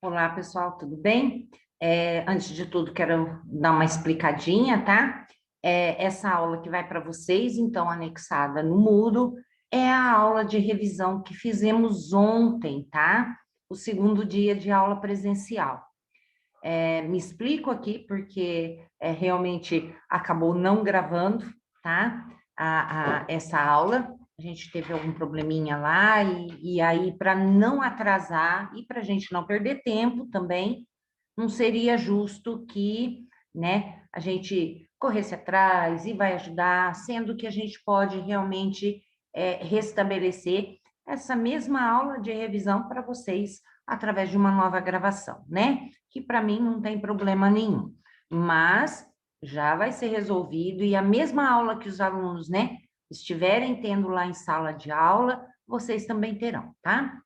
Olá, pessoal, tudo bem? Antes de tudo, quero dar uma explicadinha, tá? Essa aula que vai para vocês, então, anexada no Moodle, é a aula de revisão que fizemos ontem, tá? O segundo dia de aula presencial. Me explico aqui, porque realmente acabou não gravando, tá? Essa aula. A gente teve algum probleminha lá, e aí, para não atrasar e para a gente não perder tempo também, não seria justo que, né, a gente corresse atrás e vai ajudar, sendo que a gente pode realmente restabelecer essa mesma aula de revisão para vocês através de uma nova gravação, né? Que para mim não tem problema nenhum. Mas já vai ser resolvido e a mesma aula que os alunos, né, estiverem tendo lá em sala de aula, vocês também terão, tá?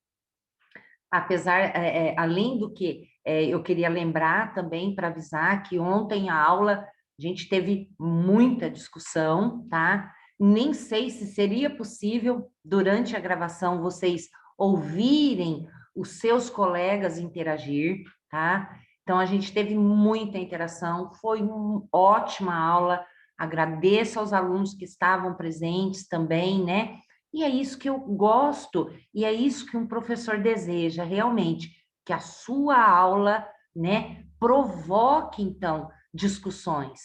Apesar, além do que, eu queria lembrar também para avisar que ontem a aula a gente teve muita discussão, tá? Nem sei se seria possível, durante a gravação, vocês ouvirem os seus colegas interagir, tá? Então, a gente teve muita interação, foi uma ótima aula, agradeço aos alunos que estavam presentes também, né? E é isso que eu gosto, e é isso que um professor deseja, realmente, que a sua aula, né, provoque, então, discussões,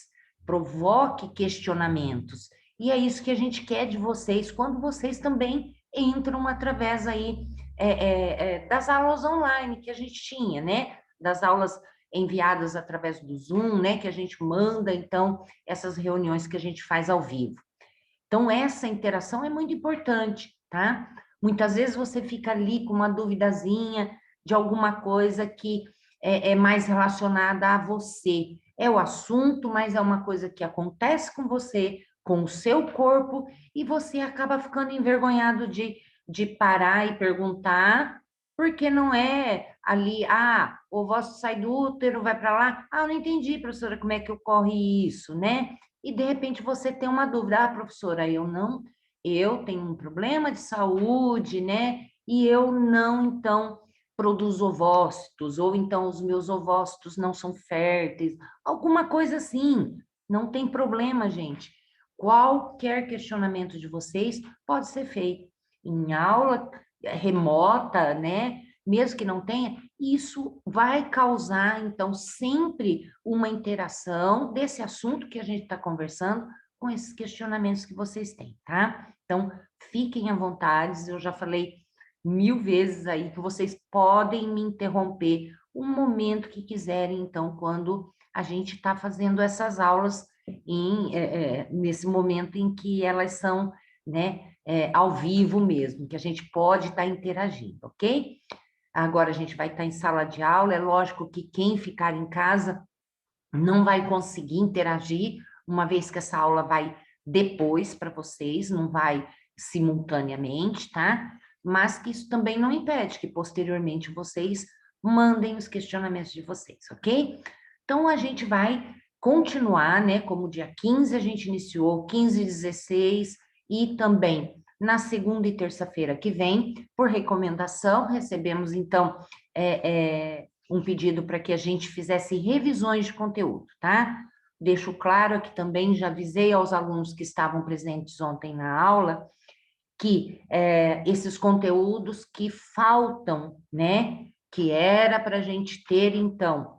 provoque questionamentos. E é isso que a gente quer de vocês, quando vocês também entram através aí das aulas online que a gente tinha, né? Das aulas enviadas através do Zoom, né? Que a gente manda, então, essas reuniões que a gente faz ao vivo. Então, essa interação é muito importante, tá? Muitas vezes você fica ali com uma duvidazinha de alguma coisa que é mais relacionada a você. É o assunto, mas é uma coisa que acontece com você, com o seu corpo, e você acaba ficando envergonhado de parar e perguntar, porque não é ali, o vosso sai do útero, vai para lá. Eu não entendi, professora, como é que ocorre isso, né? E de repente você tem uma dúvida, professora, eu tenho um problema de saúde, né? E eu não, então, produzo ovócitos, ou então os meus ovócitos não são férteis, alguma coisa assim. Não tem problema, gente. Qualquer questionamento de vocês pode ser feito em aula remota, né? Mesmo que não tenha, isso vai causar, então, sempre uma interação desse assunto que a gente está conversando com esses questionamentos que vocês têm, tá? Então, fiquem à vontade, eu já falei 1000 vezes aí que vocês podem me interromper um momento que quiserem, então, quando a gente está fazendo essas aulas nesse momento em que elas são, né, ao vivo mesmo, que a gente pode estar interagindo, ok? Agora a gente vai estar em sala de aula, é lógico que quem ficar em casa não vai conseguir interagir, uma vez que essa aula vai depois para vocês, não vai simultaneamente, tá? Mas que isso também não impede que posteriormente vocês mandem os questionamentos de vocês, ok? Então a gente vai continuar, né? Como dia 15 a gente iniciou, 15 e 16, e também na segunda e terça-feira que vem, por recomendação, recebemos então um pedido para que a gente fizesse revisões de conteúdo, tá? Deixo claro aqui também, já avisei aos alunos que estavam presentes ontem na aula, que esses conteúdos que faltam, né? Que era para a gente ter, então,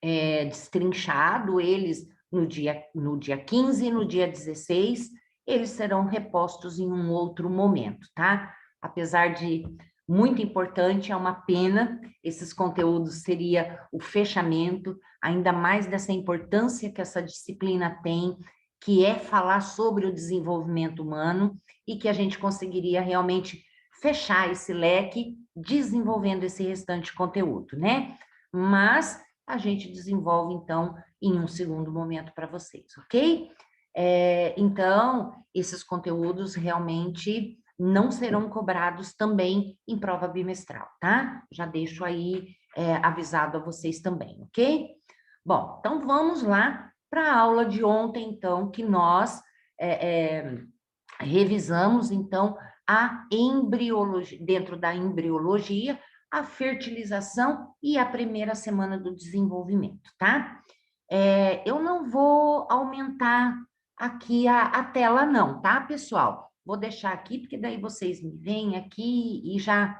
destrinchado eles no dia 15 e no dia 16, eles serão repostos em um outro momento, tá? Apesar de muito importante, é uma pena, esses conteúdos seria o fechamento, ainda mais dessa importância que essa disciplina tem, que é falar sobre o desenvolvimento humano, e que a gente conseguiria realmente fechar esse leque desenvolvendo esse restante conteúdo, né? Mas a gente desenvolve, então, em um segundo momento para vocês, ok? Então, esses conteúdos realmente não serão cobrados também em prova bimestral, tá? Já deixo aí avisado a vocês também, ok? Bom, então vamos lá para a aula de ontem, então, que nós revisamos, então, a embriologia, dentro da embriologia, a fertilização e a primeira semana do desenvolvimento, tá? Eu não vou aumentar aqui a tela não, tá, pessoal? Vou deixar aqui, porque daí vocês me veem aqui e já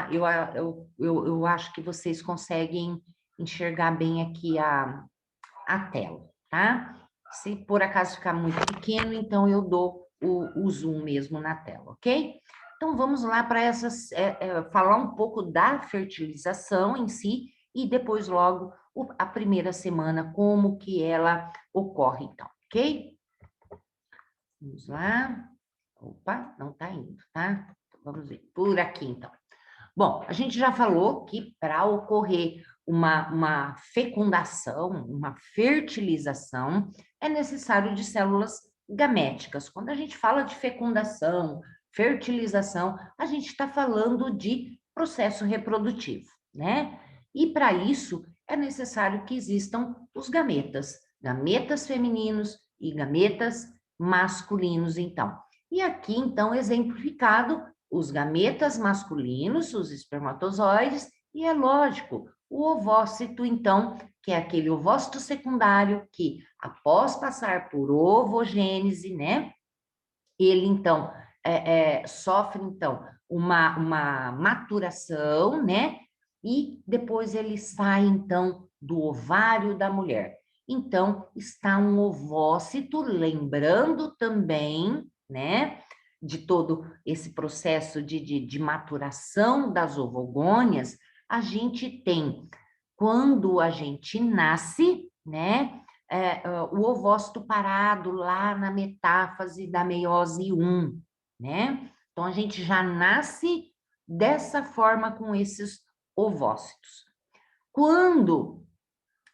eu acho que vocês conseguem enxergar bem aqui a tela, tá? Se por acaso ficar muito pequeno, então eu dou o zoom mesmo na tela, ok? Então vamos lá para falar um pouco da fertilização em si e depois logo a primeira semana, como que ela ocorre, então, ok? Vamos lá. Opa, não está indo, tá? Vamos ver, por aqui, então. Bom, a gente já falou que para ocorrer uma fecundação, uma fertilização, é necessário de células gaméticas. Quando a gente fala de fecundação, fertilização, a gente está falando de processo reprodutivo, né? E para isso é necessário que existam os gametas, gametas femininos e gametas masculinos, então. E aqui, então, exemplificado os gametas masculinos, os espermatozoides, e é lógico, o ovócito, então, que é aquele ovócito secundário que, após passar por ovogênese, né, ele, então, sofre, então, uma maturação, né, e depois ele sai, então, do ovário da mulher. Então, está um ovócito, lembrando também, né, de todo esse processo de maturação das ovogônias, a gente tem, quando a gente nasce, né, o ovócito parado lá na metáfase da meiose 1, né? Então, a gente já nasce dessa forma com esses ovócitos. Quando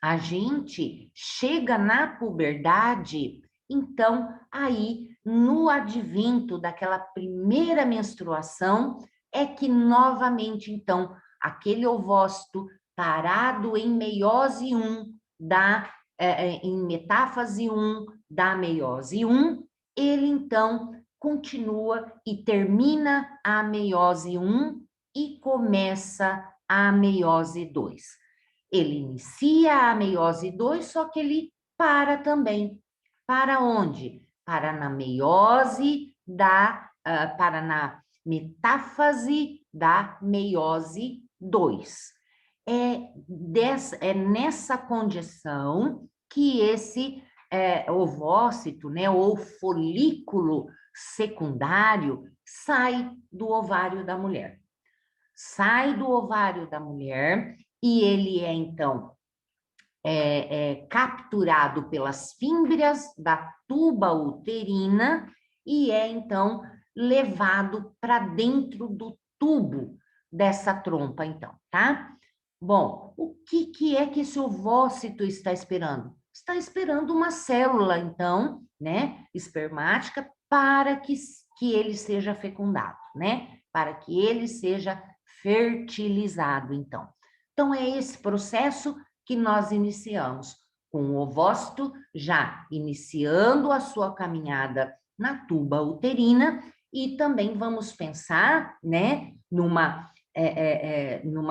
a gente chega na puberdade, então, aí, no advento daquela primeira menstruação, é que novamente, então, aquele ovócito parado em meiose 1, em metáfase 1 da meiose 1, ele, então, continua e termina a meiose 1 e começa a meiose 2. Ele inicia a meiose 2, só que ele para também. Para onde? Para na meiose para na metáfase da meiose 2. É nessa condição que esse ovócito, né, ou folículo secundário, sai do ovário da mulher. Sai do ovário da mulher e ele é, então, capturado pelas fímbrias da tuba uterina e é, então, levado para dentro do tubo dessa trompa, então, tá? Bom, o que é que esse ovócito está esperando? Está esperando uma célula, então, né, espermática, para que ele seja fecundado, né? Para que ele seja fertilizado, então. Então, é esse processo que nós iniciamos, com o ovócito já iniciando a sua caminhada na tuba uterina, e também vamos pensar, né, numa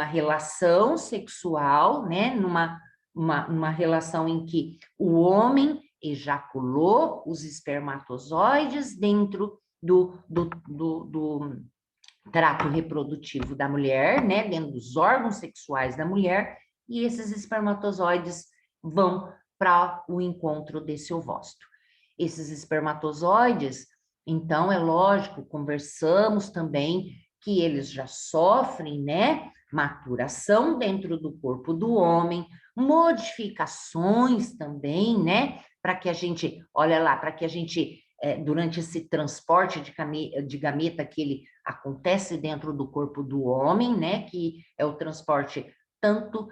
relação sexual, né, numa relação em que o homem ejaculou os espermatozoides dentro do trato reprodutivo da mulher, né, dentro dos órgãos sexuais da mulher, e esses espermatozoides vão para o encontro desse ovócito. Esses espermatozoides, então, é lógico, conversamos também que eles já sofrem, né, maturação dentro do corpo do homem, modificações também, né, para que a gente, olha lá, para que a gente, durante esse transporte de gameta que ele acontece dentro do corpo do homem, né, que é o transporte tanto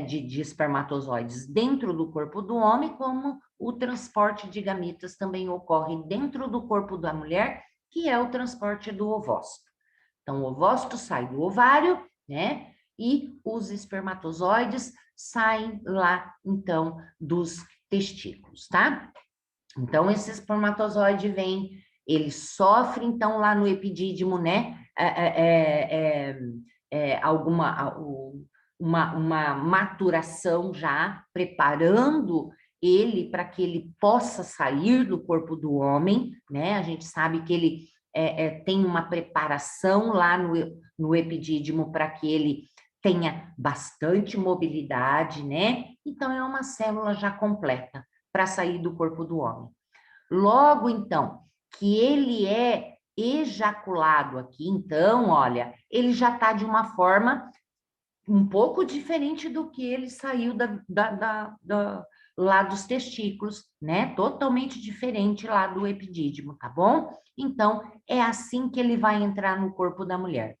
de espermatozoides dentro do corpo do homem, como o transporte de gametas também ocorre dentro do corpo da mulher, que é o transporte do ovócito. Então, o ovócito sai do ovário, né? E os espermatozoides saem lá, então, dos testículos, tá? Então, esse espermatozoide vem, ele sofre, então, lá no epidídimo, né? uma maturação já, preparando ele para que ele possa sair do corpo do homem, né? A gente sabe que ele tem uma preparação lá no epidídimo para que ele tenha bastante mobilidade, né? Então, é uma célula já completa para sair do corpo do homem. Logo, então, que ele é ejaculado aqui, então, olha, ele já está de uma forma um pouco diferente do que ele saiu lá dos testículos, né? Totalmente diferente lá do epidídimo, tá bom? Então, é assim que ele vai entrar no corpo da mulher.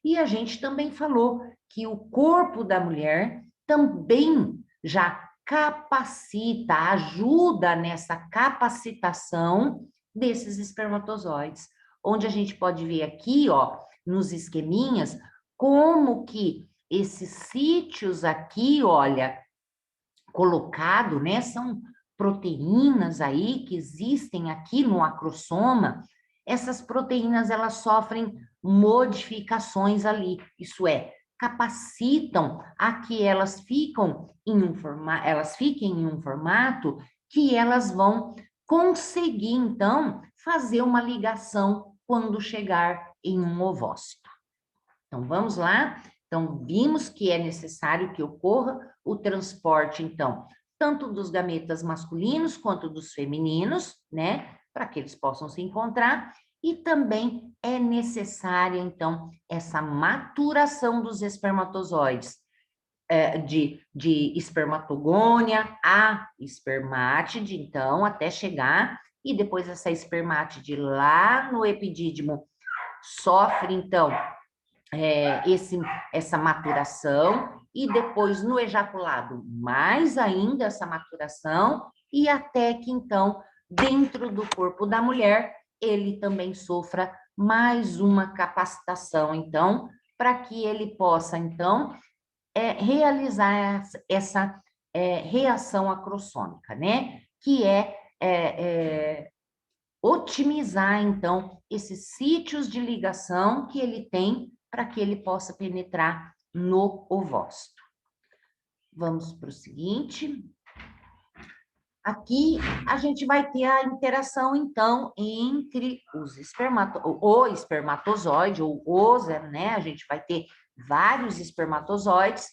E a gente também falou que o corpo da mulher também já capacita, ajuda nessa capacitação desses espermatozoides, onde a gente pode ver aqui, ó, nos esqueminhas, como que esses sítios aqui, olha, colocado, né, são proteínas aí que existem aqui no acrossoma. Essas proteínas, elas sofrem modificações ali, isso é, capacitam a que elas elas fiquem em um formato que elas vão conseguir, então, fazer uma ligação quando chegar em um ovócito. Então, vamos lá? Então, vimos que é necessário que ocorra o transporte, então, tanto dos gametas masculinos quanto dos femininos, né? Para que eles possam se encontrar. E também é necessária, então, essa maturação dos espermatozoides, de espermatogônia a espermátide, então, até chegar, e depois essa espermátide lá no epidídimo sofre, então, essa maturação, e depois no ejaculado, mais ainda essa maturação, e até que, então, dentro do corpo da mulher, ele também sofra mais uma capacitação, então, para que ele possa, então, realizar essa reação acrossômica, né? Que otimizar, então, esses sítios de ligação que ele tem para que ele possa penetrar no ovócito. Vamos para o seguinte. Aqui a gente vai ter a interação, então, entre o espermatozoide, ou os, né? A gente vai ter vários espermatozoides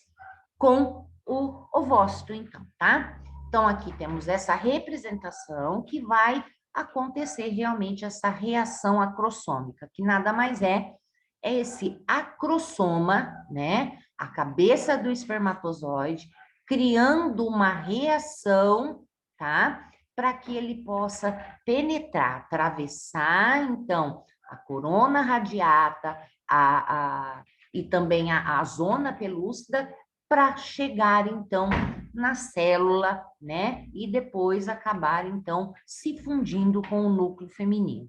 com o ovócito, então, tá? Então, aqui temos essa representação que vai acontecer realmente essa reação acrossômica, que nada mais é esse acrossoma, né? A cabeça do espermatozoide, criando uma reação, tá? Para que ele possa penetrar, atravessar, então, a corona radiata, e também a zona pelúcida, para chegar, então, na célula, né? E depois acabar, então, se fundindo com o núcleo feminino.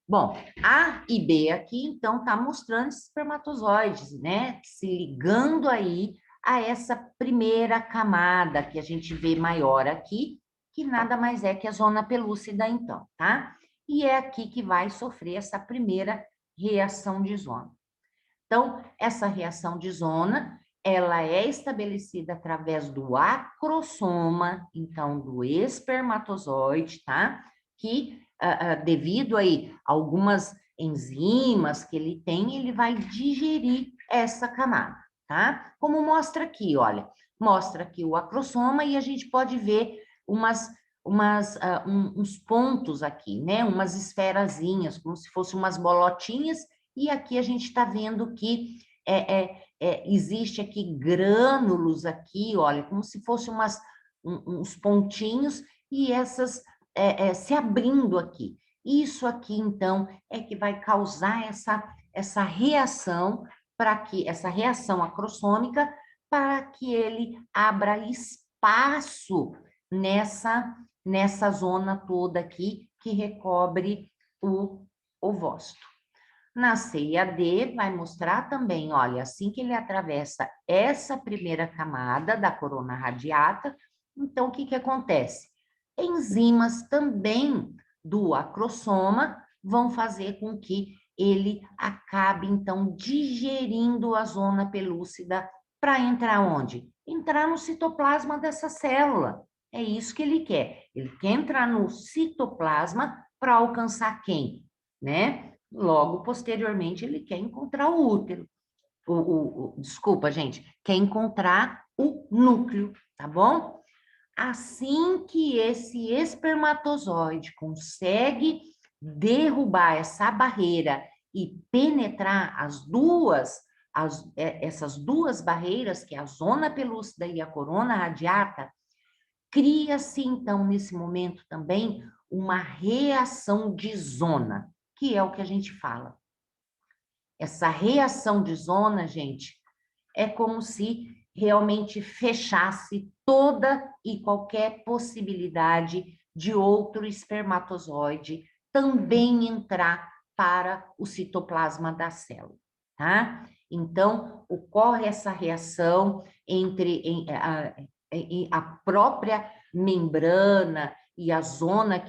Bom, A e B aqui, então, está mostrando esses espermatozoides, né? Se ligando aí a essa primeira camada que a gente vê maior aqui, que nada mais é que a zona pelúcida, então, tá? E é aqui que vai sofrer essa primeira reação de zona. Então, essa reação de zona, ela é estabelecida através do acrossoma, então, do espermatozoide, tá? Que, devido aí a algumas enzimas que ele tem, ele vai digerir essa camada, tá? Como mostra aqui, olha, mostra aqui o acrossoma e a gente pode ver uns pontos aqui, né? Umas esferazinhas, como se fossem umas bolotinhas, e aqui a gente está vendo que existe aqui grânulos aqui, olha, como se fossem uns pontinhos, e essas se abrindo aqui. Isso aqui, então, é que vai causar essa reação, essa reação acrossômica, para que ele abra espaço nessa zona toda aqui que recobre o ovócito. Na C e a D vai mostrar também, olha, assim que ele atravessa essa primeira camada da corona radiata, então o que que acontece? Enzimas também do acrossoma vão fazer com que ele acaba, então, digerindo a zona pelúcida para entrar onde? Entrar no citoplasma dessa célula. É isso que ele quer. Ele quer entrar no citoplasma para alcançar quem? Né? Logo, posteriormente, ele quer encontrar o útero. Desculpa, gente, quer encontrar o núcleo, tá bom? Assim que esse espermatozoide consegue derrubar essa barreira e penetrar essas duas barreiras, que é a zona pelúcida e a corona radiata, cria-se, então, nesse momento também, uma reação de zona, que é o que a gente fala. Essa reação de zona, gente, é como se realmente fechasse toda e qualquer possibilidade de outro espermatozoide também entrar para o citoplasma da célula, tá? Então, ocorre essa reação entre a própria membrana e a zona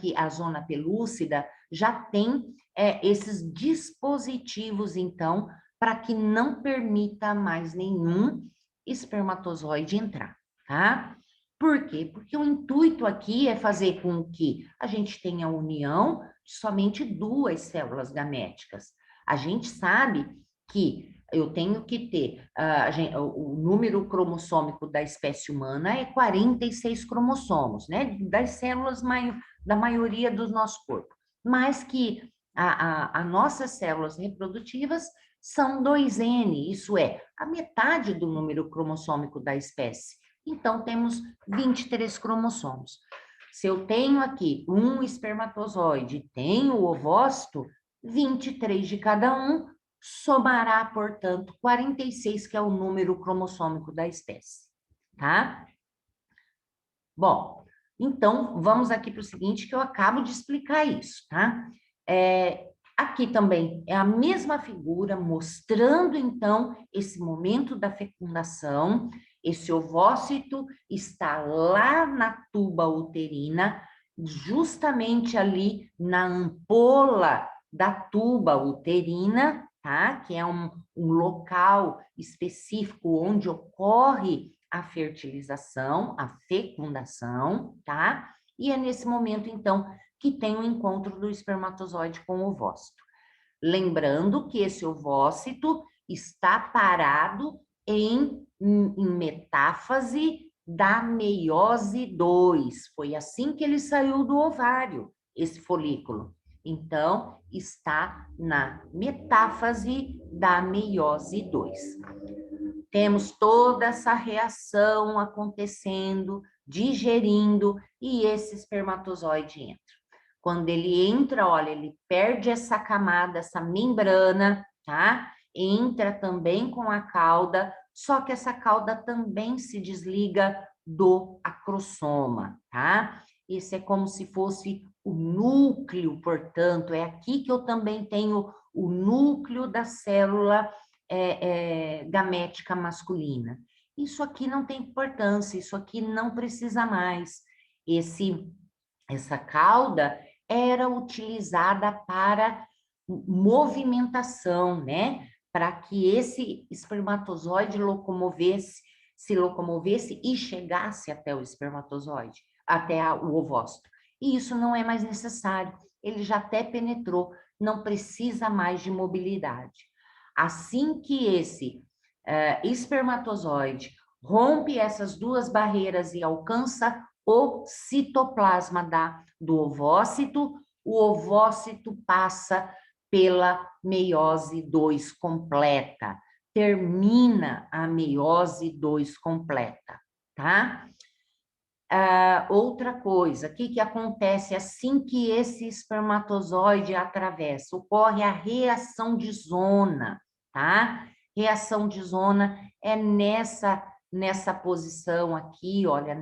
pelúcida já tem esses dispositivos, então, para que não permita mais nenhum espermatozoide entrar, tá? Por quê? Porque o intuito aqui é fazer com que a gente tenha a união de somente duas células gaméticas. A gente sabe que eu tenho que ter, o número cromossômico da espécie humana é 46 cromossomos, né? Das células da maioria do nosso corpo. Mas que as nossas células reprodutivas são 2N, isso é, a metade do número cromossômico da espécie. Então, temos 23 cromossomos. Se eu tenho aqui um espermatozoide, tenho o ovócito, 23 de cada um, somará, portanto, 46, que é o número cromossômico da espécie, tá? Bom, então, vamos aqui para o seguinte, que eu acabo de explicar isso, tá? Aqui também é a mesma figura, mostrando, então, esse momento da fecundação. Esse ovócito está lá na tuba uterina, justamente ali na ampola da tuba uterina, tá? Que é um local específico onde ocorre a fertilização, a fecundação, tá? E é nesse momento, então, que tem o encontro do espermatozoide com o ovócito. Lembrando que esse ovócito está parado em metáfase da meiose 2. Foi assim que ele saiu do ovário, esse folículo. Então, está na metáfase da meiose 2. Temos toda essa reação acontecendo, digerindo, e esse espermatozoide entra. Quando ele entra, olha, ele perde essa camada, essa membrana, tá? Entra também com a cauda, só que essa cauda também se desliga do acrossoma, tá? Esse é como se fosse o núcleo, portanto, é aqui que eu também tenho o núcleo da célula gamética masculina. Isso aqui não tem importância, isso aqui não precisa mais. Essa cauda era utilizada para movimentação, né? Para que esse espermatozoide se locomovesse e chegasse até o espermatozoide, até o ovócito. E isso não é mais necessário, ele já até penetrou, não precisa mais de mobilidade. Assim que esse espermatozoide rompe essas duas barreiras e alcança o citoplasma do ovócito, o ovócito passa pela meiose 2 completa, termina a meiose 2 completa, tá? Outra coisa, o que acontece assim que esse espermatozoide atravessa? Ocorre a reação de zona, tá? Reação de zona é nessa posição aqui, olha,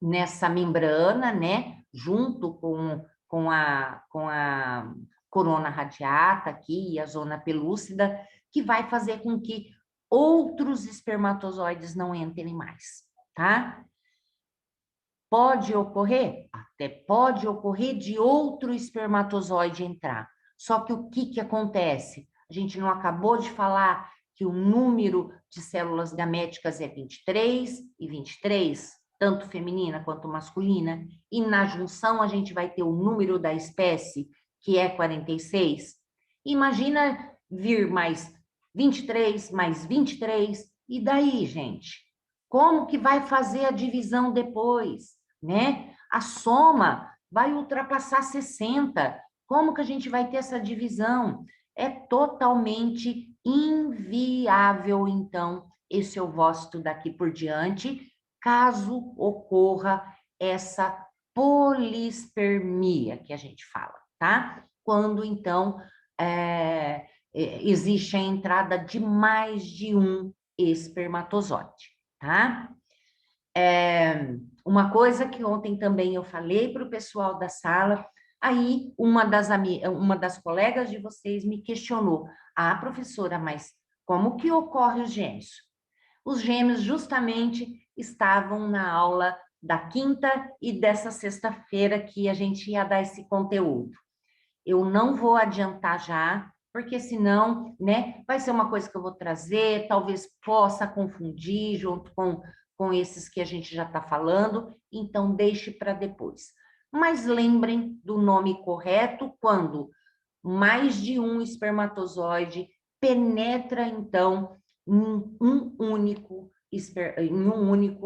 nessa membrana, né? Junto com a corona radiata aqui e a zona pelúcida, que vai fazer com que outros espermatozoides não entrem mais, tá? Pode ocorrer? Até pode ocorrer de outro espermatozoide entrar. Só que o que acontece? A gente não acabou de falar que o número de células gaméticas é 23 e 23, tanto feminina quanto masculina, e na junção a gente vai ter o número da espécie, que é 46. Imagina vir mais 23, mais 23, e daí, gente? Como que vai fazer a divisão depois, né? A soma vai ultrapassar 60. Como que a gente vai ter essa divisão? É totalmente inviável, então, esse ovócito daqui por diante, caso ocorra essa polispermia que a gente fala, tá? Quando, então, existe a entrada de mais de um espermatozoide, tá? Uma coisa que ontem também eu falei para o pessoal da sala, aí uma das colegas de vocês me questionou, professora, mas como que ocorre os gêmeos? Os gêmeos justamente estavam na aula da quinta e dessa sexta-feira que a gente ia dar esse conteúdo. Eu não vou adiantar já, porque senão, né, vai ser uma coisa que eu vou trazer, talvez possa confundir junto com esses que a gente já está falando, então deixe para depois. Mas lembrem do nome correto quando mais de um espermatozoide penetra, então, em um único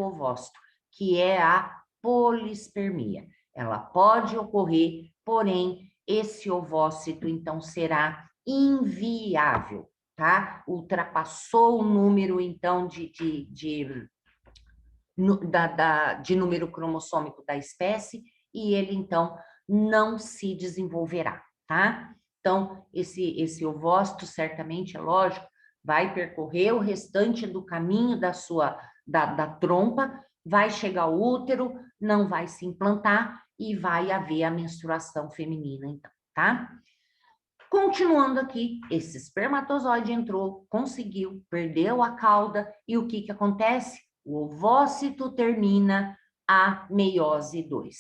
ovócito, que é a polispermia. Ela pode ocorrer, porém, esse ovócito, então, será inviável, tá? Ultrapassou o número, então, de número cromossômico da espécie e ele, então, não se desenvolverá, tá? Então, esse ovócito, certamente, é lógico, vai percorrer o restante do caminho da trompa, vai chegar ao útero, não vai se implantar e vai haver a menstruação feminina, então, tá? Continuando aqui, esse espermatozoide entrou, conseguiu, perdeu a cauda, e o que acontece? O ovócito termina a meiose 2.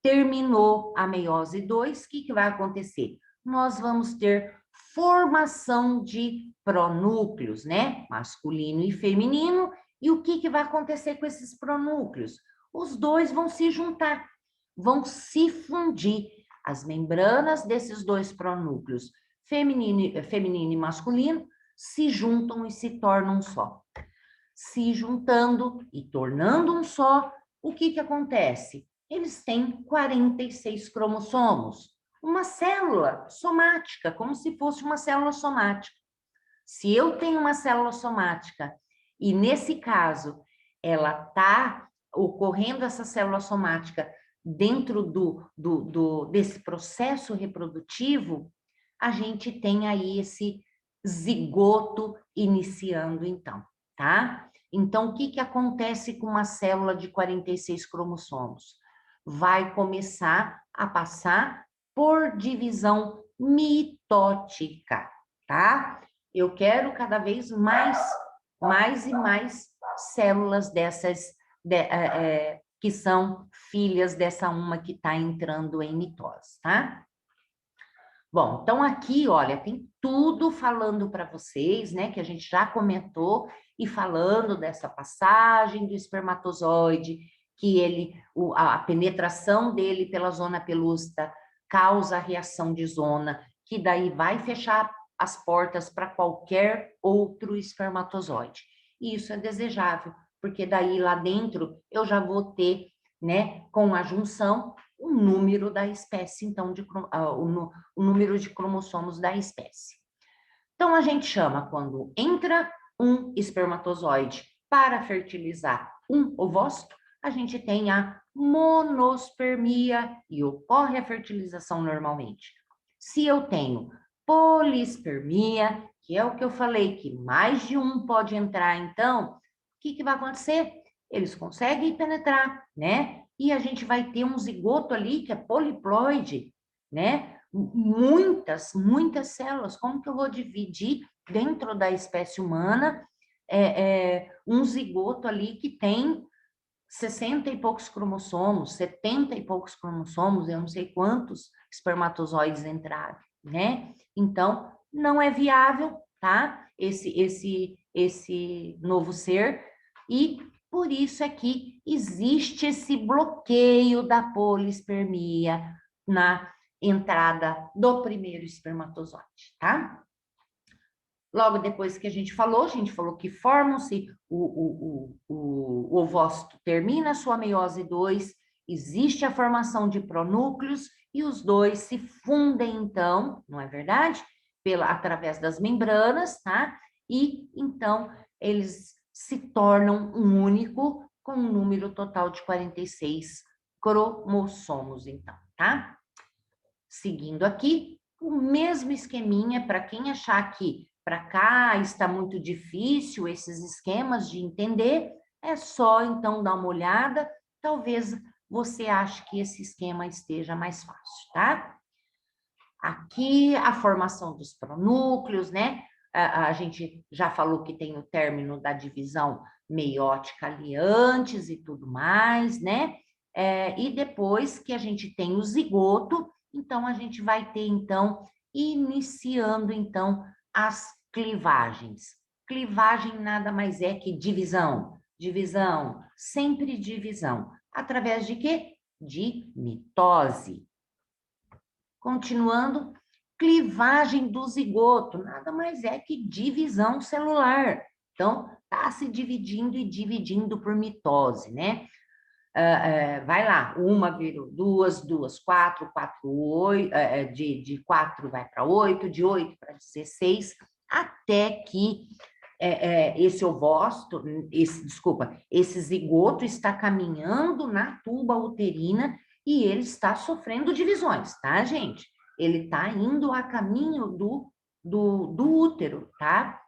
Terminou a meiose 2, o que vai acontecer? Nós vamos ter formação de pronúcleos, né? Masculino e feminino, e o que vai acontecer com esses pronúcleos? Os dois vão se juntar, vão se fundir. As membranas desses dois pronúcleos, feminino e masculino, se juntam e se tornam um só. Se juntando e tornando um só, o que acontece? Eles têm 46 cromossomos, uma célula somática, como se fosse uma célula somática. Se eu tenho uma célula somática e, nesse caso, ela está ocorrendo essa célula somática dentro desse processo reprodutivo, a gente tem aí esse zigoto iniciando, então, tá? Então, o que acontece com uma célula de 46 cromossomos? Vai começar a passar por divisão mitótica, tá? Eu quero cada vez mais e mais células dessas que são filhas dessa uma que está entrando em mitose, tá? Bom, então aqui, olha, tem tudo falando para vocês, né, que a gente já comentou, e falando dessa passagem do espermatozoide, que a penetração dele pela zona pelúcida causa reação de zona, que daí vai fechar as portas para qualquer outro espermatozoide. E isso é desejável, porque daí lá dentro eu já vou ter, né, com a junção, o número da espécie, então, o número de cromossomos da espécie. Então, a gente chama quando entra um espermatozoide para fertilizar um ovócito, a gente tem a monospermia e ocorre a fertilização normalmente. Se eu tenho polispermia, que é o que eu falei, que mais de um pode entrar, então, o que vai acontecer? Eles conseguem penetrar, né? E a gente vai ter um zigoto ali que é poliploide, né? Muitas células. Como que eu vou dividir dentro da espécie humana um zigoto ali que tem 60 e poucos cromossomos, 70 e poucos cromossomos, eu não sei quantos espermatozoides entraram, né? Então, não é viável, tá? Esse novo ser, e por isso é que existe esse bloqueio da polispermia na entrada do primeiro espermatozoide, tá? Logo depois que a gente falou que formam-se, o ovócito termina a sua meiose 2, existe a formação de pronúcleos e os dois se fundem, então, não é verdade? Através das membranas, tá? E, então, eles se tornam um único, com um número total de 46 cromossomos, então, tá? Seguindo aqui, o mesmo esqueminha, para quem achar que para cá está muito difícil esses esquemas de entender, é só então dar uma olhada, talvez você ache que esse esquema esteja mais fácil, tá? Aqui a formação dos pronúcleos, né? A gente já falou que tem o término da divisão meiótica ali antes e tudo mais, né? E depois que a gente tem o zigoto, então a gente vai ter, então, iniciando, então, as clivagens. Clivagem nada mais é que divisão. Divisão, sempre divisão. Através de quê? De mitose. Continuando, clivagem do zigoto, nada mais é que divisão celular. Então, está se dividindo e dividindo por mitose, né? Vai lá, uma virou duas, duas, quatro, quatro, oito, de 4 vai para 8, de 8 para 16, até que esse ovócito, esse zigoto está caminhando na tuba uterina e ele está sofrendo divisões, tá, gente? Ele está indo a caminho do útero, tá?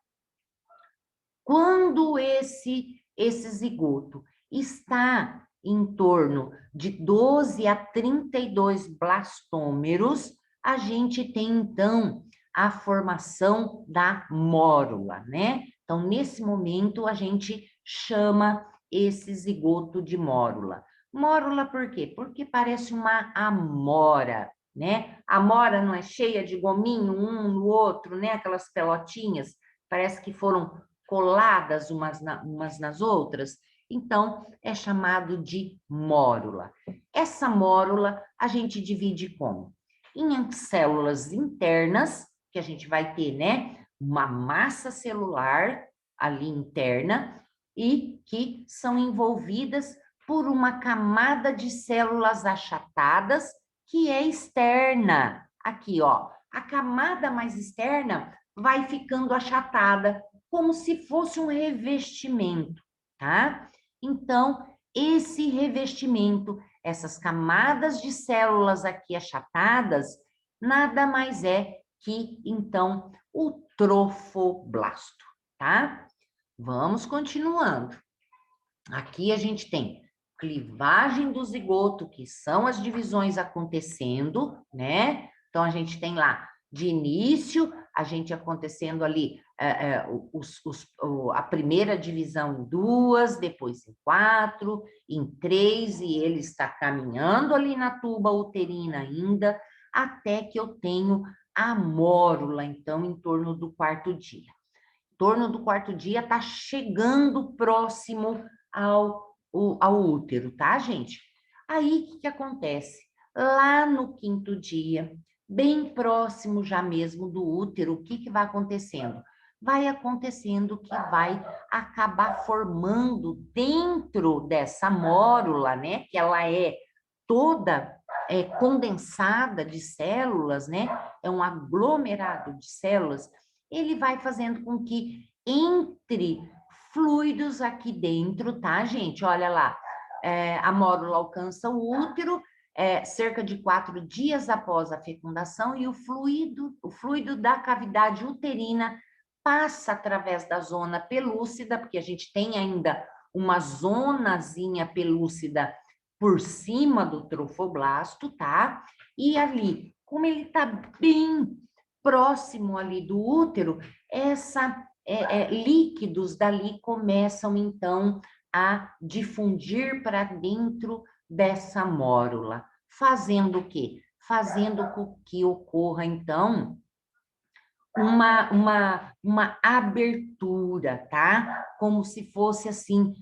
Quando esse zigoto está em torno de 12 a 32 blastômeros, a gente tem, então, a formação da mórula, né? Então, nesse momento, a gente chama esse zigoto de mórula. Mórula por quê? Porque parece uma amora, né? A amora não é cheia de gominho um no outro, né? Aquelas pelotinhas, parece que foram coladas umas nas outras. Então, é chamado de mórula. Essa mórula a gente divide como? Em células internas, que a gente vai ter, né, uma massa celular ali interna e que são envolvidas por uma camada de células achatadas que é externa. Aqui, ó, a camada mais externa vai ficando achatada, como se fosse um revestimento, tá? Então, esse revestimento, essas camadas de células aqui achatadas, nada mais é que, então, o trofoblasto, tá? Vamos continuando. Aqui a gente tem clivagem do zigoto, que são as divisões acontecendo, né? Então, a gente tem lá, de início, a gente acontecendo ali a primeira divisão em 2, depois em 4, em 3, e ele está caminhando ali na tuba uterina ainda, até que eu tenho a mórula, então, em torno do 4º dia. Em torno do 4º dia está chegando próximo ao útero, tá, gente? Aí, o que acontece? Lá no 5º dia, bem próximo já mesmo do útero, o que vai acontecendo? Vai acontecendo que vai acabar formando dentro dessa mórula, né? Que ela é toda condensada de células, né? É um aglomerado de células. Ele vai fazendo com que entre fluidos aqui dentro, tá, gente? Olha lá, a mórula alcança o útero, cerca de 4 dias após a fecundação, e o fluido da cavidade uterina passa através da zona pelúcida, porque a gente tem ainda uma zonazinha pelúcida por cima do trofoblasto, tá? E ali, como ele está bem próximo ali do útero, líquidos dali começam, então, a difundir para dentro dessa mórula, fazendo o quê? Fazendo com que ocorra, então, uma abertura, tá? Como se fosse, assim,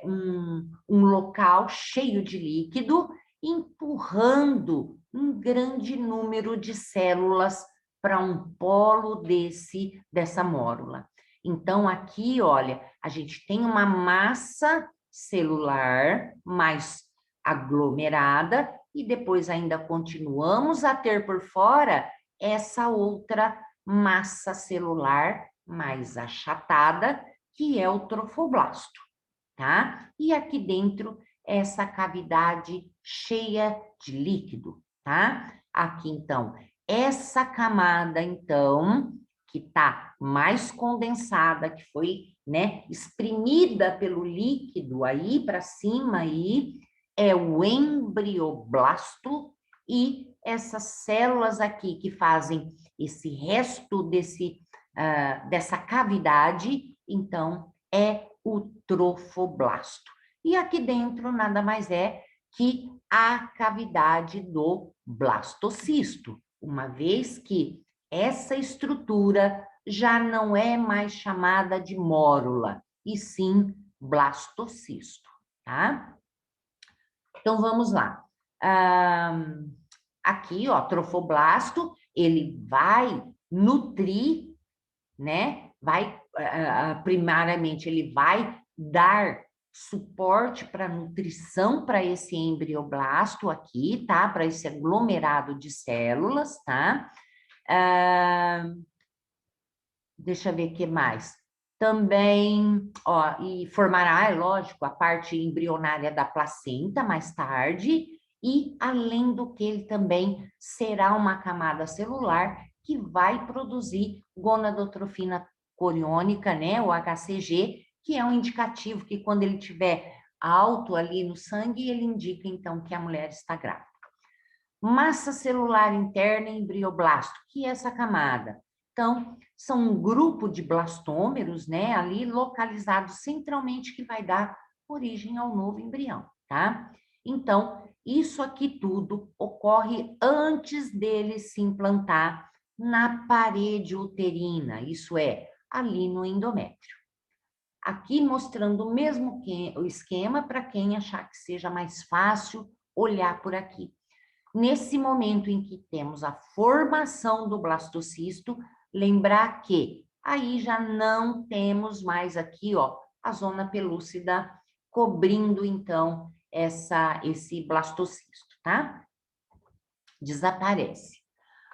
um local cheio de líquido, empurrando um grande número de células para um polo dessa mórula. Então, aqui, olha, a gente tem uma massa celular mais aglomerada e depois ainda continuamos a ter por fora essa outra massa celular mais achatada, que é o trofoblasto, tá? E aqui dentro, essa cavidade cheia de líquido, tá? Aqui, então, essa camada, então, que tá mais condensada, que foi, né, exprimida pelo líquido aí para cima aí, é o embrioblasto, e essas células aqui que fazem esse resto dessa cavidade, então, é o trofoblasto. E aqui dentro nada mais é que a cavidade do blastocisto, uma vez que essa estrutura já não é mais chamada de mórula, e sim blastocisto, tá? Então, vamos lá. Aqui, ó, trofoblasto, ele vai nutrir, né? Primariamente, ele vai dar suporte para nutrição para esse embrioblasto aqui, tá? Para esse aglomerado de células, tá? Deixa eu ver o que mais. Também, ó, e formará, é lógico, a parte embrionária da placenta mais tarde, e além do que ele também será uma camada celular que vai produzir gonadotrofina coriônica, né, o HCG, que é um indicativo que quando ele tiver alto ali no sangue, ele indica então que a mulher está grávida. Massa celular interna embrioblasto, que é essa camada? Então, são um grupo de blastômeros, né, ali localizados centralmente, que vai dar origem ao novo embrião, tá? Então, isso aqui tudo ocorre antes dele se implantar na parede uterina, isso é, ali no endométrio. Aqui mostrando o mesmo o esquema para quem achar que seja mais fácil olhar por aqui. Nesse momento em que temos a formação do blastocisto, lembrar que aí já não temos mais aqui, ó, a zona pelúcida cobrindo, então, esse blastocisto, tá? Desaparece.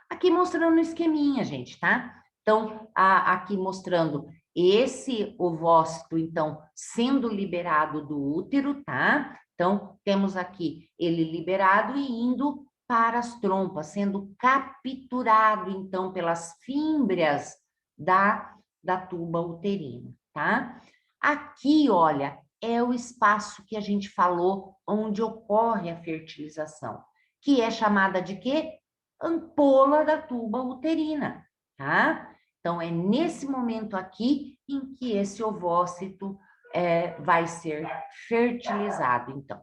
Aqui mostrando o esqueminha, gente, tá? Então, aqui mostrando esse ovócito, então, sendo liberado do útero, tá? Então, temos aqui ele liberado e indo para as trompas, sendo capturado, então, pelas fímbrias da tuba uterina, tá? Aqui, olha, é o espaço que a gente falou onde ocorre a fertilização, que é chamada de quê? Ampola da tuba uterina, tá? Então, é nesse momento aqui em que esse ovócito vai ser fertilizado, então.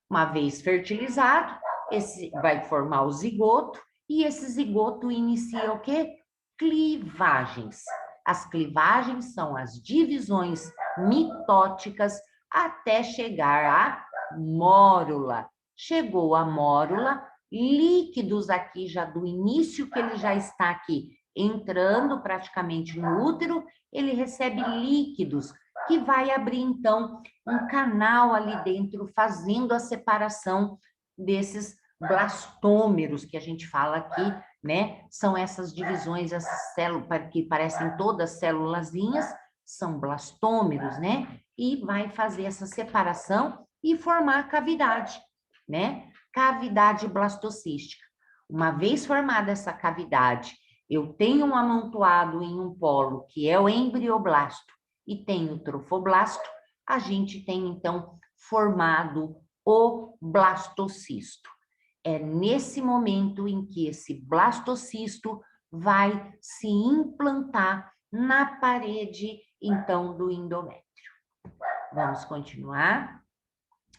Uma vez fertilizado, esse vai formar o zigoto, e esse zigoto inicia o quê? Clivagens. As clivagens são as divisões mitóticas até chegar à mórula. Chegou a mórula, líquidos aqui já do início, que ele já está aqui entrando praticamente no útero, ele recebe líquidos que vai abrir, então, um canal ali dentro, fazendo a separação desses blastômeros que a gente fala aqui, né? São essas divisões, essas células que parecem todas célulazinhas, são blastômeros, né? E vai fazer essa separação e formar a cavidade, né? Cavidade blastocística. Uma vez formada essa cavidade, eu tenho um amontoado em um polo, que é o embrioblasto, e tem o trofoblasto, a gente tem, então, formado o blastocisto. É nesse momento em que esse blastocisto vai se implantar na parede, então, do endométrio. Vamos continuar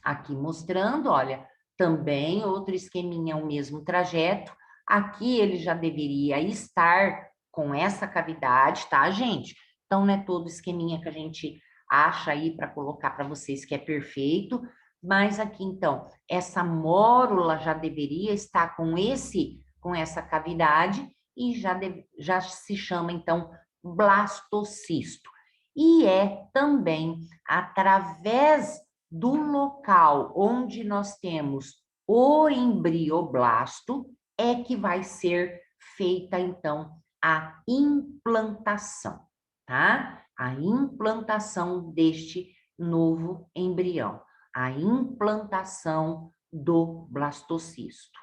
aqui mostrando, olha, também outro esqueminha, é o mesmo trajeto. Aqui ele já deveria estar com essa cavidade, tá, gente? Então, não é todo esqueminha que a gente acha aí para colocar para vocês que é perfeito, mas aqui, então, essa mórula já deveria estar com essa cavidade e já se chama, então, blastocisto. E é também através do local onde nós temos o embrioblasto é que vai ser feita, então, a implantação, tá? A implantação deste novo embrião, a implantação do blastocisto.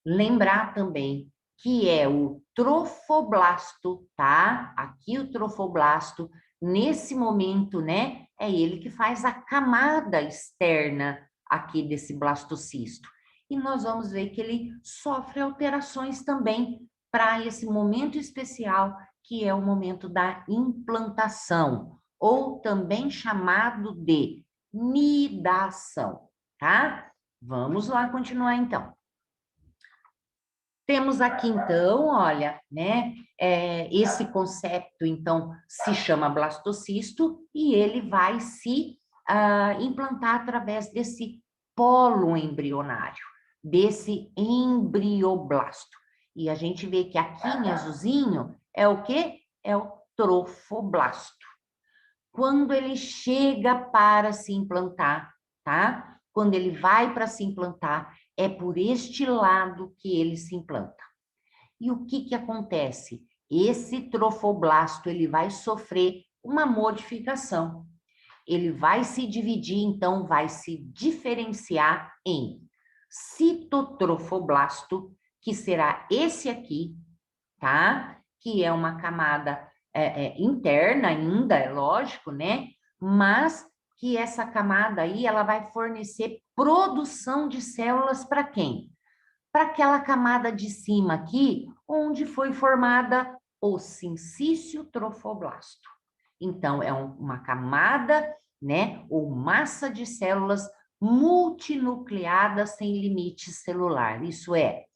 Lembrar também que é o trofoblasto, tá? Aqui o trofoblasto, nesse momento, né, é ele que faz a camada externa aqui desse blastocisto. E nós vamos ver que ele sofre alterações também para esse momento especial, que é o momento da implantação, ou também chamado de nidação, tá? Vamos lá continuar então. Temos aqui, então, olha, né, esse concepto, então, se chama blastocisto e ele vai se implantar através desse polo embrionário, desse embrioblasto. E a gente vê que aqui em azulzinho é o quê? É o trofoblasto. Quando ele chega para se implantar, tá? Quando ele vai para se implantar, é por este lado que ele se implanta. E o que que acontece? Esse trofoblasto, ele vai sofrer uma modificação. Ele vai se dividir, então vai se diferenciar em citotrofoblasto, que será esse aqui, tá? Que é uma camada interna ainda, é lógico, né? Mas que essa camada aí, ela vai fornecer produção de células para quem? Para aquela camada de cima aqui, onde foi formada o sincício trofoblasto. Então, é uma camada, né, ou massa de células multinucleadas sem limite celular. Isso é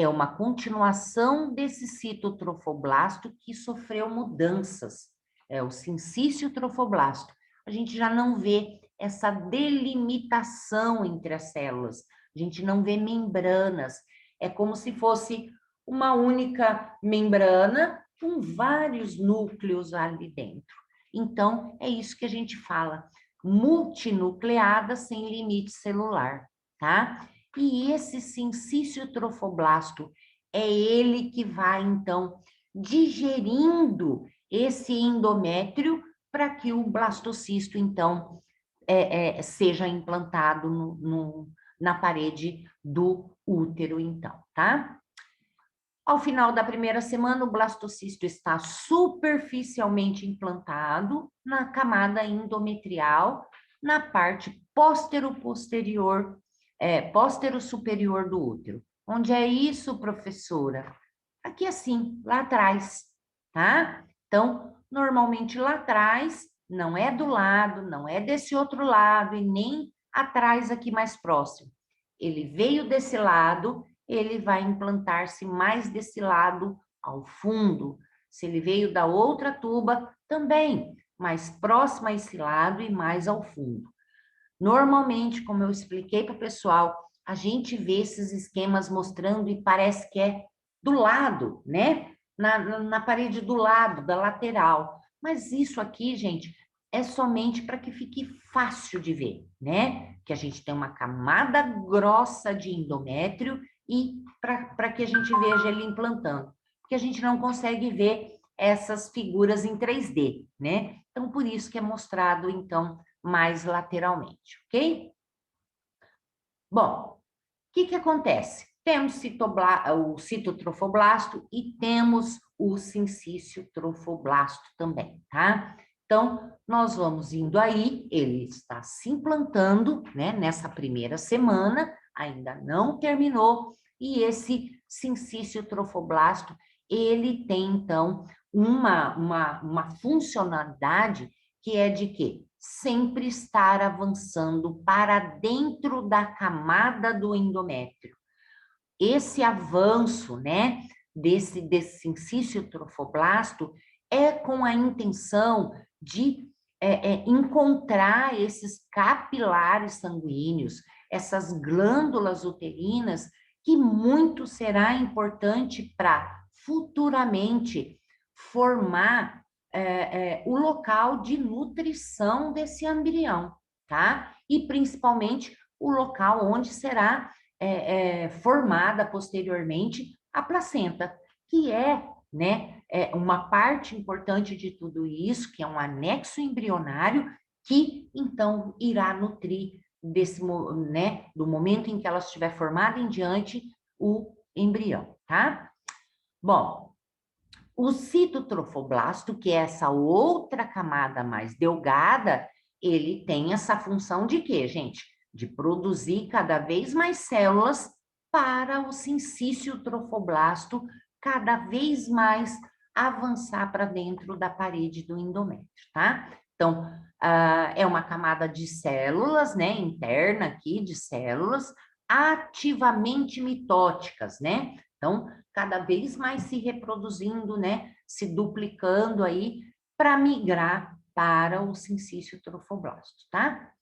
uma continuação desse citotrofoblasto que sofreu mudanças. É o sincício trofoblasto. A gente já não vê essa delimitação entre as células. A gente não vê membranas. É como se fosse uma única membrana com vários núcleos ali dentro. Então, é isso que a gente fala, multinucleada sem limite celular, tá? E esse sincício trofoblasto é ele que vai, então, digerindo esse endométrio para que o blastocisto, então, seja implantado na parede do útero, então, tá? Ao final da primeira semana, o blastocisto está superficialmente implantado na camada endometrial, na parte póstero-superior do útero. Onde é isso, professora? Aqui assim, lá atrás, tá? Então, normalmente lá atrás, não é do lado, não é desse outro lado e nem atrás aqui mais próximo. Ele veio desse lado, ele vai implantar-se mais desse lado ao fundo. Se ele veio da outra tuba, também mais próximo a esse lado e mais ao fundo. Normalmente, como eu expliquei para o pessoal, a gente vê esses esquemas mostrando e parece que é do lado, né? Na parede do lado, da lateral. Mas isso aqui, gente, é somente para que fique fácil de ver, né? Que a gente tem uma camada grossa de endométrio e para que a gente veja ele implantando. Porque a gente não consegue ver essas figuras em 3D, né? Então, por isso que é mostrado, então, mais lateralmente, ok? Bom, o que acontece? Temos o citotrofoblasto e temos o sincício trofoblasto também, tá? Então, nós vamos indo aí, ele está se implantando, né, nessa primeira semana, ainda não terminou, e esse sincício trofoblasto, ele tem, então, uma funcionalidade que é de quê? Sempre estar avançando para dentro da camada do endométrio. Esse avanço, né, desse sincício trofoblasto é com a intenção de encontrar esses capilares sanguíneos, essas glândulas uterinas, que muito será importante para futuramente formar o local de nutrição desse embrião, tá? E principalmente o local onde será formada posteriormente a placenta, que né, uma parte importante de tudo isso, que é um anexo embrionário, que então irá nutrir né, do momento em que ela estiver formada em diante, o embrião, tá? Bom, o citotrofoblasto, que é essa outra camada mais delgada, ele tem essa função de quê, gente? De produzir cada vez mais células para o sincício trofoblasto cada vez mais avançar para dentro da parede do endométrio, tá? Então, é uma camada de células, né, interna aqui, de células ativamente mitóticas, né? Então, cada vez mais se reproduzindo, né, se duplicando aí para migrar para o sincício trofoblasto, tá?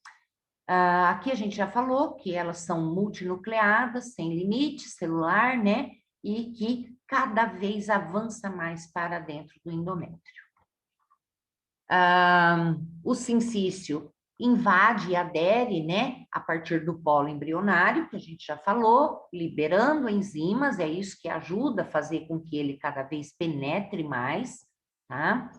Aqui a gente já falou que elas são multinucleadas, sem limite celular, né? E que cada vez avança mais para dentro do endométrio. O sincício invade e adere, né, a partir do polo embrionário, que a gente já falou, liberando enzimas, é isso que ajuda a fazer com que ele cada vez penetre mais, tá?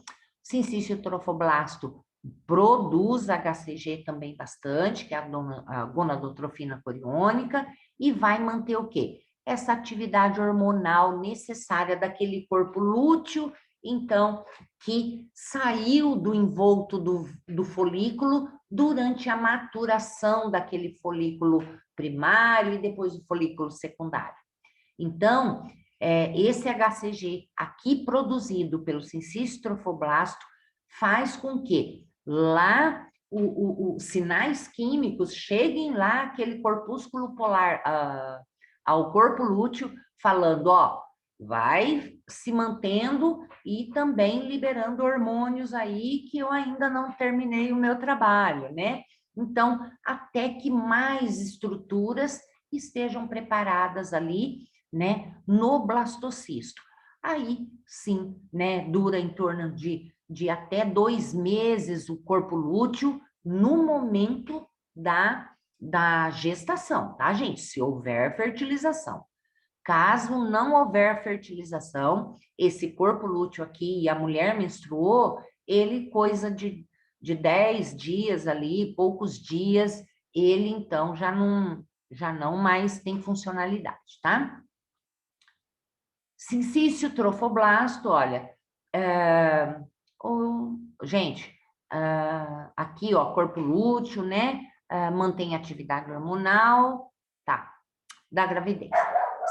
Sincício trofoblasto produz HCG também bastante, que é a gonadotrofina coriônica, e vai manter o quê? Essa atividade hormonal necessária daquele corpo lúteo, então, que saiu do envolto do folículo durante a maturação daquele folículo primário e depois do folículo secundário. Então, esse HCG aqui produzido pelo sincício trofoblasto faz com que lá os sinais químicos cheguem lá aquele corpúsculo polar, ao corpo lúteo, falando, ó, vai se mantendo e também liberando hormônios aí que eu ainda não terminei o meu trabalho, né? Então, até que mais estruturas estejam preparadas ali, né, no blastocisto. Aí, sim, né, dura em torno de até 2 meses o corpo lúteo no momento da gestação, tá, gente? Se houver fertilização. Caso não houver fertilização, esse corpo lúteo aqui e a mulher menstruou, ele coisa de 10 dias ali, poucos dias, ele então já não mais tem funcionalidade, tá? Sincício trofoblasto, olha, gente, aqui, ó, corpo lúteo, né? Mantém atividade hormonal, tá, da gravidez.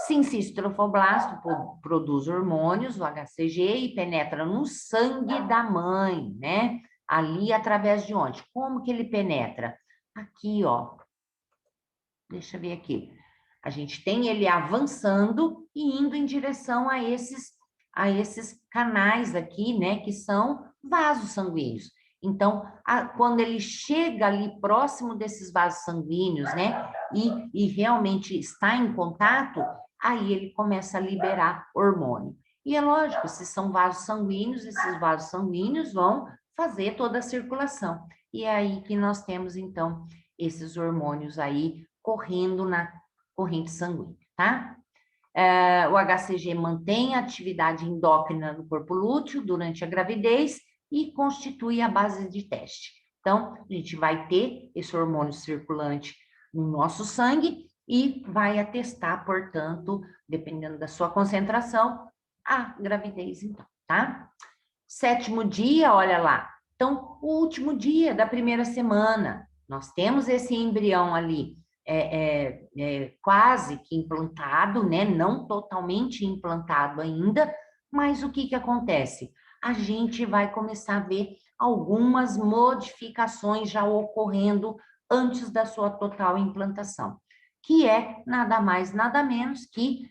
Sincício trofoblasto produz hormônios, o HCG, e penetra no sangue da mãe, né? Ali através de onde? Como que ele penetra? Aqui, ó. Deixa eu ver aqui. A gente tem ele avançando e indo em direção a esses canais aqui, né? Que são vasos sanguíneos. Então, quando ele chega ali próximo desses vasos sanguíneos, né? E realmente está em contato, aí ele começa a liberar hormônio. E é lógico, se são vasos sanguíneos, esses vasos sanguíneos vão fazer toda a circulação. E é aí que nós temos, então, esses hormônios aí correndo na corrente sanguínea, tá? O HCG mantém a atividade endócrina no corpo lúteo durante a gravidez e constitui a base de teste. Então, a gente vai ter esse hormônio circulante no nosso sangue e vai atestar, portanto, dependendo da sua concentração, a gravidez, então, tá? 7º dia, olha lá. Então, o último dia da primeira semana, nós temos esse embrião ali quase que implantado, né? Não totalmente implantado ainda, mas o que acontece? a gente vai começar a ver algumas modificações já ocorrendo antes da sua total implantação, que é nada mais, nada menos que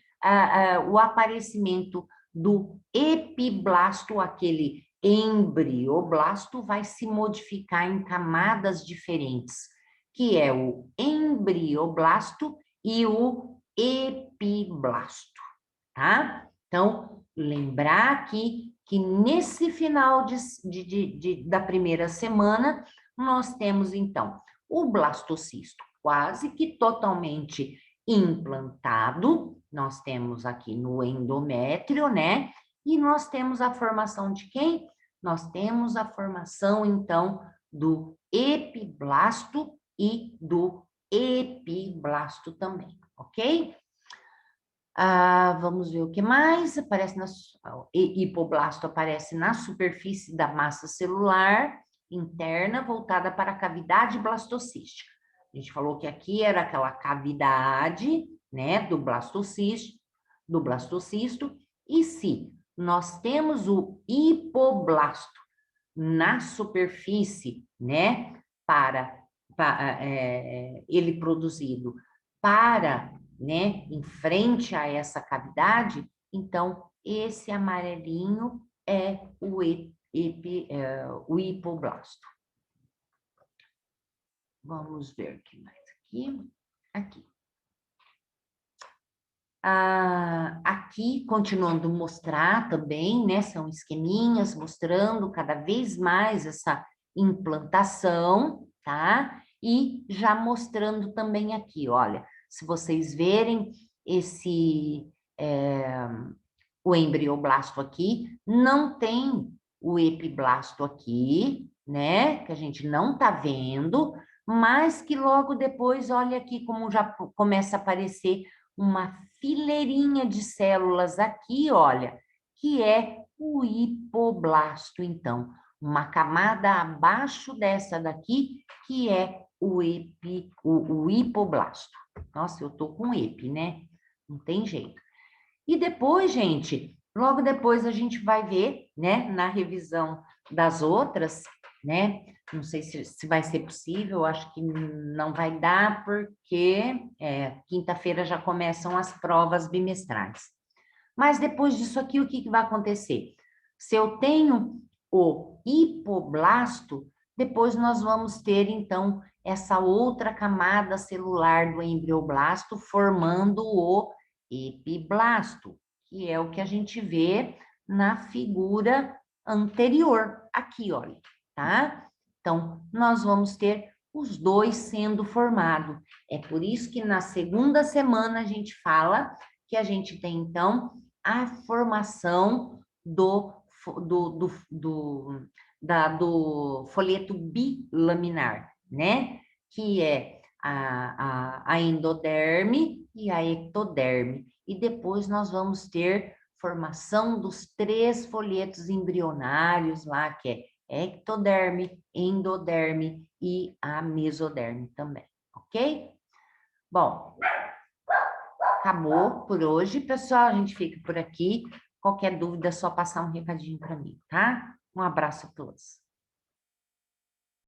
o aparecimento do epiblasto, aquele embrioblasto, vai se modificar em camadas diferentes, que é o embrioblasto e o epiblasto, tá? Então, lembrar aqui que nesse final da primeira semana, nós temos, então, o blastocisto quase que totalmente implantado, nós temos aqui no endométrio, né? E nós temos a formação de quem? Nós temos a formação, então, do epiblasto e do epiblasto também, ok? Vamos ver o que mais aparece hipoblasto aparece na superfície da massa celular interna voltada para a cavidade blastocística. A gente falou que aqui era aquela cavidade, né, do blastocisto, e se nós temos o hipoblasto na superfície, né, ele produzido para, né, em frente a essa cavidade, então esse amarelinho é o hipoblasto. Vamos ver o que mais aqui. Aqui. Aqui, continuando mostrar também, né, são esqueminhas mostrando cada vez mais essa implantação, tá? E já mostrando também aqui, olha, se vocês verem o embrioblasto aqui, não tem o epiblasto aqui, né, que a gente não tá vendo, mas que logo depois, olha aqui como já começa a aparecer uma fileirinha de células aqui, olha, que é o hipoblasto, então, uma camada abaixo dessa daqui, que é o hipoblasto. Nossa, eu tô com epi, né? Não tem jeito. E depois, gente, logo depois a gente vai ver, né, na revisão das outras, né? Não sei se vai ser possível, acho que não vai dar, porque quinta-feira já começam as provas bimestrais. Mas depois disso aqui, o que vai acontecer? Se eu tenho o hipoblasto, depois nós vamos ter, então, essa outra camada celular do embrioblasto formando o epiblasto, que é o que a gente vê na figura anterior, aqui, olha, tá? Então, nós vamos ter os dois sendo formados. É por isso que na segunda semana a gente fala que a gente tem, então, a formação do folheto bilaminar, né? Que é a endoderme e a ectoderme. E depois nós vamos ter formação dos 3 folhetos embrionários lá, que é ectoderme, endoderme e a mesoderme também, ok? Bom, acabou por hoje, pessoal. A gente fica por aqui. Qualquer dúvida, é só passar um recadinho para mim, tá? Um abraço a todos.